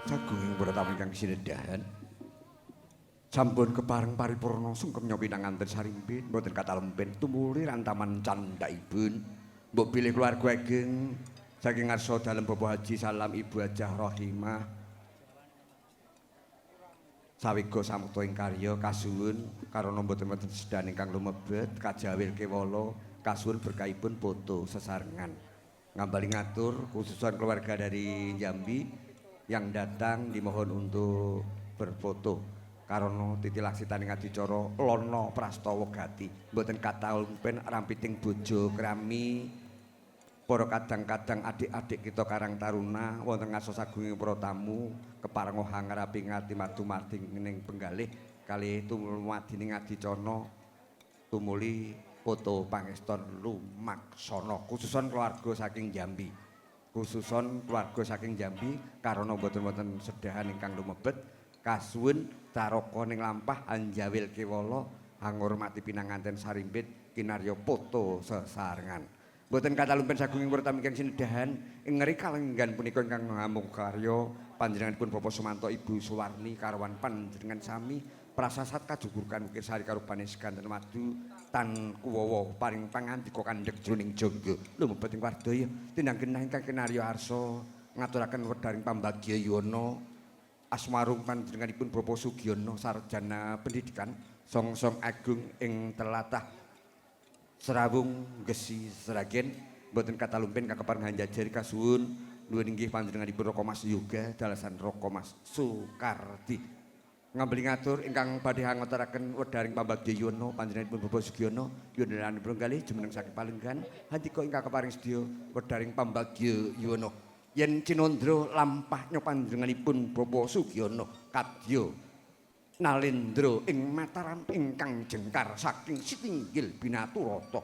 Sagunging para tamu ingkang sinedahan sampun kepareng paripurna sungkem nyobi nanganten sarimpit mboten katalempen tumuli rantaman candhaipun mbok bilih keluarga ageng saking ngarsa dalem Bapak Haji Salam Ibu Hajah Rohimah sawega samukta ing karya kasuwun karana mboten wonten sedahan ingkang lumebet kajawil kewala kasuwun berkahipun foto sesarengan ngambali ngatur khususan keluarga dari Jambi yang datang dimohon untuk berfoto karena titilaksitaning adicara Lono Prastawa Gati mboten katalumpen rampiting bojo krami para kadang-kadang adik-adik kita Karang Taruna wonten ngaso sagunging para tamu kepareng hangarapi ngati madu marting ning penggalih kali tumadining adicara tumuli foto pangeston lumaksana khususon keluarga saking Jambi khususon keluarga saking Jambi karena mboten-mboten sedahan ingkang lumebet kasuwun caraka ning lampah anjawil kewala ngurmati pinanganten sarimpit kinarya foto sesarengan mboten katalumpen sagunging para tamu ingkang sinedahan ing ngrika lenggan punika ingkang ngamung karya panjenenganipun Bapak Sumanto Ibu Suwarni karwan panjenengan sami prasasat kajugurkan ukir sari karupane seganten madu tan kuwawa paring pangandika kandhek jroning jangga lumebet ing wardaya tindang genah ingkang kinarya arsa ngaturaken wedaring pambagya yana asmarung panjenenganipun Bapak Sugiono sarjana pendidikan songsong agung ing telatah Serawung Gesi Sragen mboten katalumpen kakepareng hanjajari kasuwun nuwun inggih panjenenganipun Roko Mas Yoga dalasan Roko Mas Sukardi ngambeli ngatur ingkang badhe ngaturaken wedaring pambagya yana panjenenganipun Bapak Sugiono yunanipun kalih jumeneng saking Palenggan handika ingkang keparing sedya wedaring pambagya yana yen cinandra lampah panjenenganipun Bapak Sugiono kadya Nalendra ing Mataram ingkang jengkar saking Sitinggil Binaturata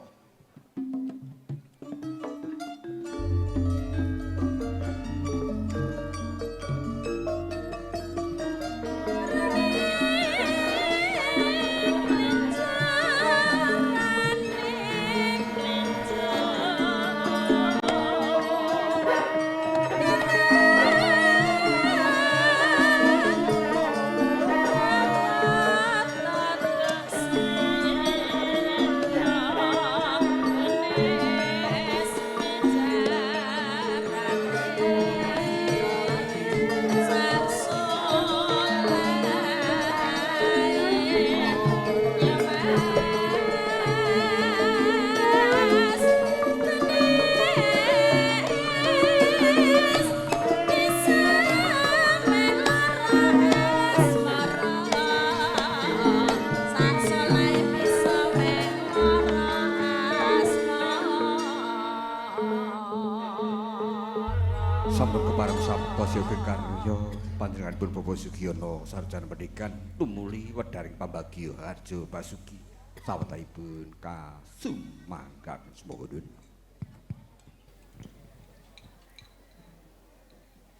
sampun kepareng sampos yoga karya panjenenganipun Bapak Sugiono sarjana pendidikan tumuli wedaring pambagya harja basuki sawetahipun kasumanggaken semoga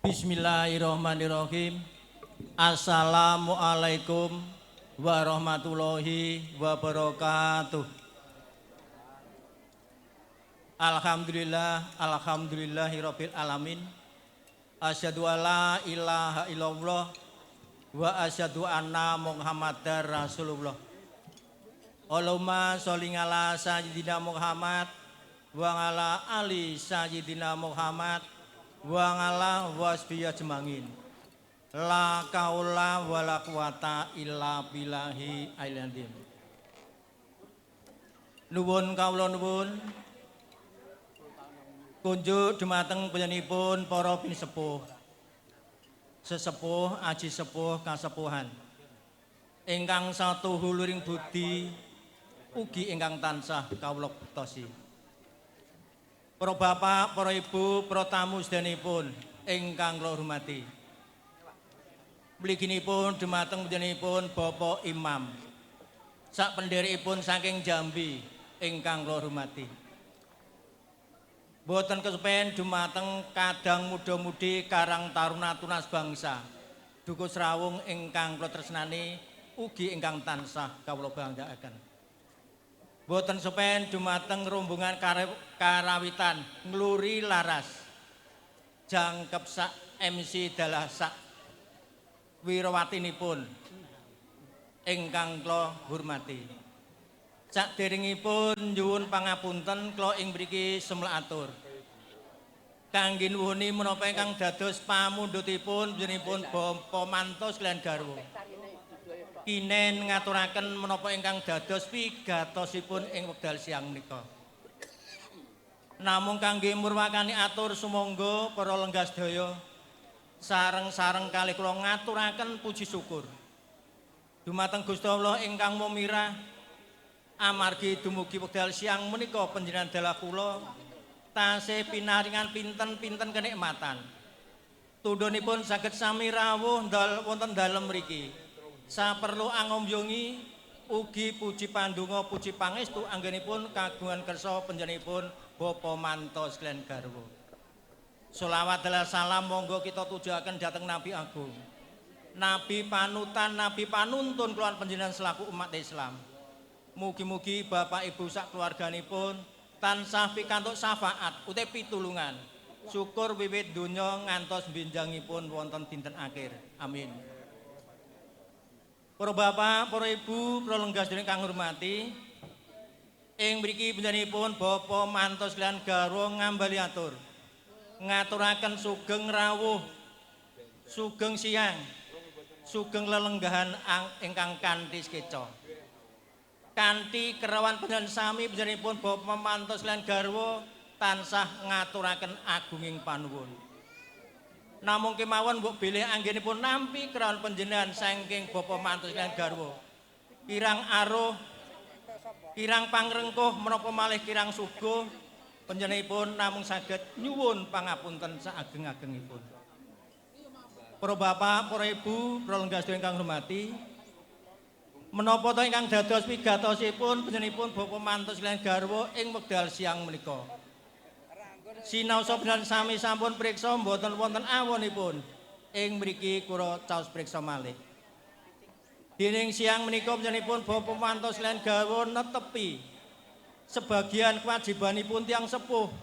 Bismillahirrahmanirrahim. Assalamualaikum warahmatullahi wabarakatuh. Alhamdulillahirabbil alamin. Asyhadu alla ilaha illallah wa asyhadu anna Muhammadar Rasulullah. Allahumma sholli ala sayyidina Muhammad wa ala ali sayyidina Muhammad wa ala wasbiya jemangin. La kaula wala quwata illa billahi al-azim. Nuwun kawula nuwun kunjuk dumateng panjenenganipun para pinisepuh, sesepuh, aji sepuh, kasepuhan ingkang satuhuluring budi ugi ingkang tansah kawula bektosi. Para bapak, para ibu, para tamu sedanipun ingkang kula hormati. Mliginipun dumateng panjenenganipun Bapak Imam sak pendherikipun saking Jambi ingkang kula hormati. Boten kesupen dumateng kadang muda-mudi Karang Taruna Tunas Bangsa. Dukuh Srawung ingkang kula tresnani ugi ingkang tansah kawula banggaaken. Boten supen dumateng rombongan karawitan ngluri laras. Jangkep sak MC dalah sak wirawatinipun ingkang kula hormati. Saderengipun nyuwun pangapunten kula ing mriki semlak atur. Kangge nuwuni menapa ingkang dados pamundhutipun panjenenganipun Bapa Mantos lan garwa. Kinen ngaturaken menapa ingkang dados pigatosipun ing wekdal siang menika. Namung kangge murwakani atur sumangga para lenggah sedaya sareng-sareng kalih kula ngaturaken puji syukur dumateng Gusti Allah ingkang mamirah amargi dumugi wekdal siang menika panjenengan dalah kula tasih pinaringan pinten-pinten kenikmatan. Tundhonipun saged sami rawuh wonten dalem mriki. Saperlu angombyongi ugi puji pandonga puji pangestu anggenipun kagungan kersa panjenenganipun Bapa Mantos lan garwa. Sholawat dalah salam monggo kita tujuaken dhateng Nabi Agung. Nabi panutan, nabi panuntun kula panjenengan selaku umat Islam. Mugi-mugi Bapak Ibu sak keluarganipun tansah pikantuk syafaat utawi pitulungan. Syukur wiwit donya ngantos benjangipun wonten dinten akhir. Amin. Para bapak, para ibu, para lenggah sedherek kang hormati, ing mriki panjenenganipun Bapa Mantos lan garwa ngambali atur. Ngaturaken sugeng rawuh, sugeng siang, sugeng lelenggahan ingkang kanthi sekeca. Kanthi kerawan panjenengan sami panjenenganipun Bapa Mantos lan garwa tansah ngaturaken agunging panuwun. Namung kemawon mbok bilih anggenipun nampi kerawan panjenengan saking Bapa Mantos lan garwa. Kirang aruh, kirang pangrengkuh menapa malih kirang suguh panjenenganipun namung saged nyuwun pangapunten saageng-agengipun. Para bapak, para ibu, para lenggah sedherek ingkang hormati, menapa ta ingkang dados wigatosipun panjenenganipun Bapa Mantos lan garwa ing wekdal siang menika. Sinaosa panjenengan sami sampun priksa mboten wonten awonipun ing mriki kula caos priksa malih. Dening siang menika panjenenganipun Bapa Mantos lan garwa netepi sebagian kewajibanipun tiyang sepuh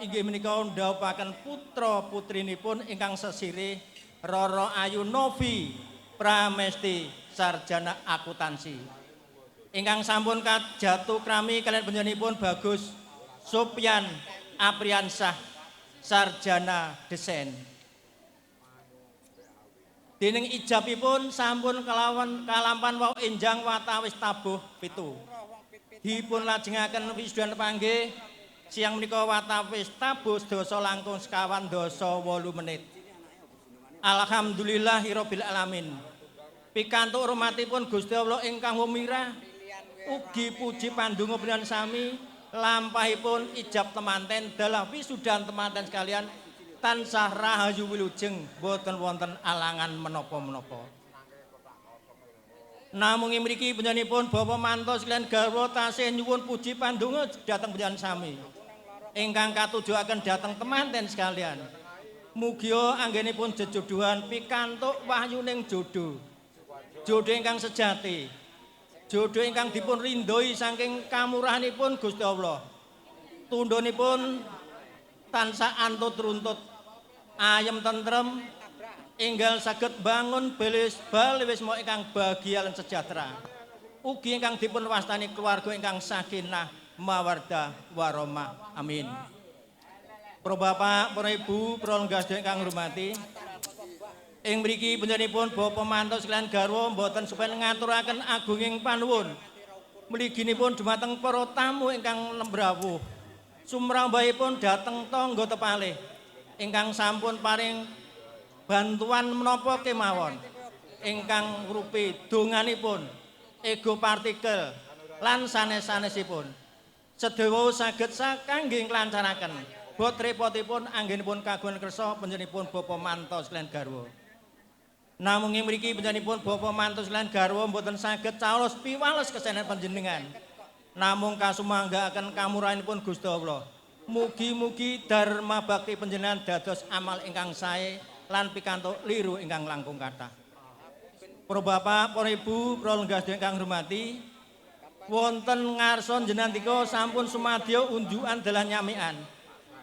inggih menika ndhawuhaken putra putrinipun ingkang sesirih Roro Ayu Novi Pramesti sarjana akuntansi ingkang sampun kajatu krami kaliyan panjenenganipun Bagus Supyan Apriansah sarjana desain. Dening ijabipun sampun kalampan wau enjang watawis tabuh 7. Dipun lajengaken wisudan panggih siang menika watawis tabuh sedasa langkung sekawan dasa 8 menit. Alhamdulillahirabbil alamin. Pikantuk hormatipun Gusti Allah ingkang mumirah ugi puji pandonga panjenengan sami lampahipun ijab temanten dalah wisudan temanten sekalian tansah rahayu wilujeng boten wonten alangan menapa-menapa. Namung mriki panjenenganipun Bapa Mantos lan garwa tasih nyuwun puji pandonga dhateng panjenengan sami ingkang katujuaken dhateng temanten sekalian. Mugia anggenipun jejodohan pikantuk wahyuning jodoh. Jodoh ingkang sejati. Jodoh ingkang dipun rindhoi saking kamurahanipun Gusti Allah. Tundhonipun tansah antut runtut ayem tentrem enggal saged bangun baliwis ingkang bahagia lan sejahtera. Ugi ingkang dipun wastani keluarga ingkang sakinah mawaddah warahmah. Amin. Para bapak, para ibu, para lenggah sedherek ingkang hormati, ing mriki panjenenganipun Bapa Mantos lan garwa mboten supen ngaturaken agunging panuwun mliginipun dumateng para tamu ingkang lembrawuh sumrambahipun dhateng tangga tepalih ingkang sampun paring bantuan menapa kemawon ingkang rupi donganipun ego partikel lan sanes-sanesipun sedawa saged sakangge nglancaraken bot repotipun anggenipun kagungan kersa panjenenganipun Bapa Mantos lan garwa. Namung ing mriki panjenenganipun bapa mantus lan garwa mboten saged caos piwales kesenan panjenengan. Namung kasumanggaaken kamurahanipun Gusti Allah. Mugi-mugi dharma bakti panjenengan dados amal ingkang sae lan pikantuk liru ingkang langkung kathah. Para bapak, para ibu, para lenggah ingkang hormati, wonten ngarsa jenengan sampun sumadya unjukan dalan nyamikan.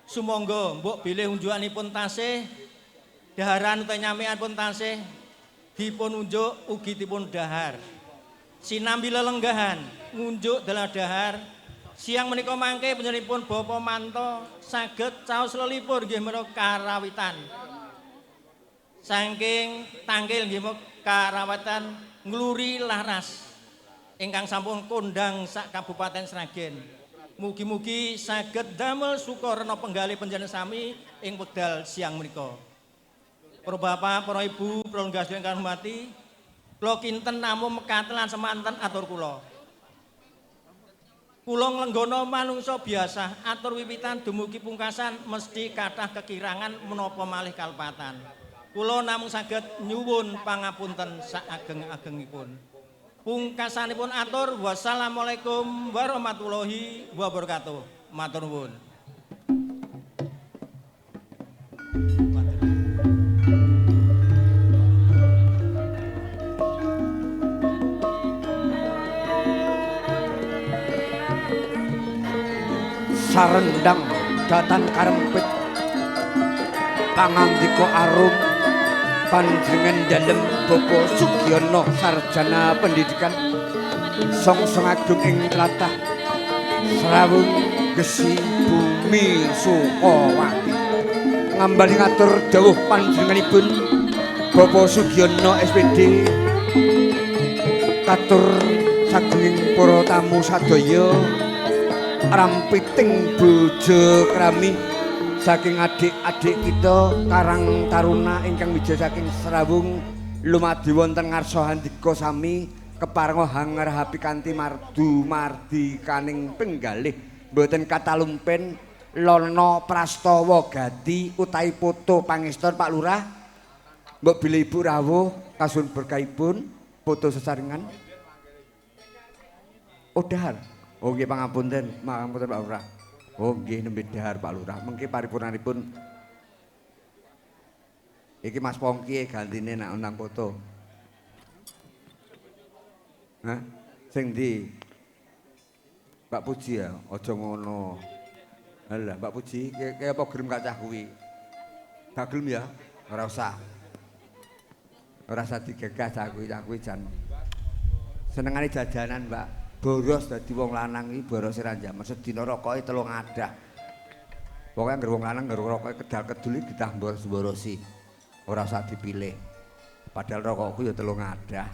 Sumangga mbok bilih unjukanipun tasih daharan utawi nyamikan pun tasih dipun unjuk ugi dipun dahar. Sinambi lelenggahan ngunjuk dalam dahar. Siang menika mangke panjenenganipun Bapa Manto saged caos lelipur nggih menika karawitan. Saking tangkil nggih menika karawitan ngluri laras ingkang sampun kondang sak Kabupaten Sragen. Mugi-mugi saged damel sukarna penggalih panjenengan sami ing wekdal siang menika. Para bapak, para ibu, para lenggah ingkang hormati, kula kinten namung mekaten lan semanten atur kula. Kula nglenggana manungsa biasa, atur wiwitan dumugi pungkasan mesti kathah kekirangan menapa malih kalpatan. Kula namung saged nyuwun pangapunten saageng-agengipun. Pungkasanipun atur wassalamualaikum warahmatullahi wabarakatuh. Matur nuwun. Sarendang datan karempit pangandika arum panjenengan dalem Bapak Sugiono sarjana pendidikan songsong agung ing tlatah Srawung Gesi Bumi Sukawati ngambali ngatur dawuh panjenenganipun Bapak Sugiono SPD katur sagunging para tamu sadaya rampiting bojo krami saking adik-adik kita Karang Taruna ingkang mija saking Srawung lumadi wonten ngarsa handika sami keparenga hangar-hapi kanthi mardi kaning penggalih mboten katalumpen lono prastawa gati utawi foto pangeston Pak Lurah mbok bilih Ibu rawuh kasun berkahipun foto sesarengan dahar. Oh nggih pangapunten Pak Lurah. Oh nggih nembe dahar Pak Lurah. Mengki paripurnanipun iki Mas Pongki gantine nak undang foto. Hah? Sing ndi? Mbak Puji ya, aja ngono. Halah Mbak Puji, kaya apa gelem kacah kuwi? Gak gelem ya? Ora usah. Ora usah digegas cah kuwi jan. Senengane jajanan, Mbak. Boros dadi wong lanang iki borose ra njaman sedina rokoke 3 ngadah. Pokoke anggere wong lanang nggawa rokoke kedal-kedul iki ditah boros-borosi. Ora usah dipilih. Padahal rokokku ya 3 ngadah.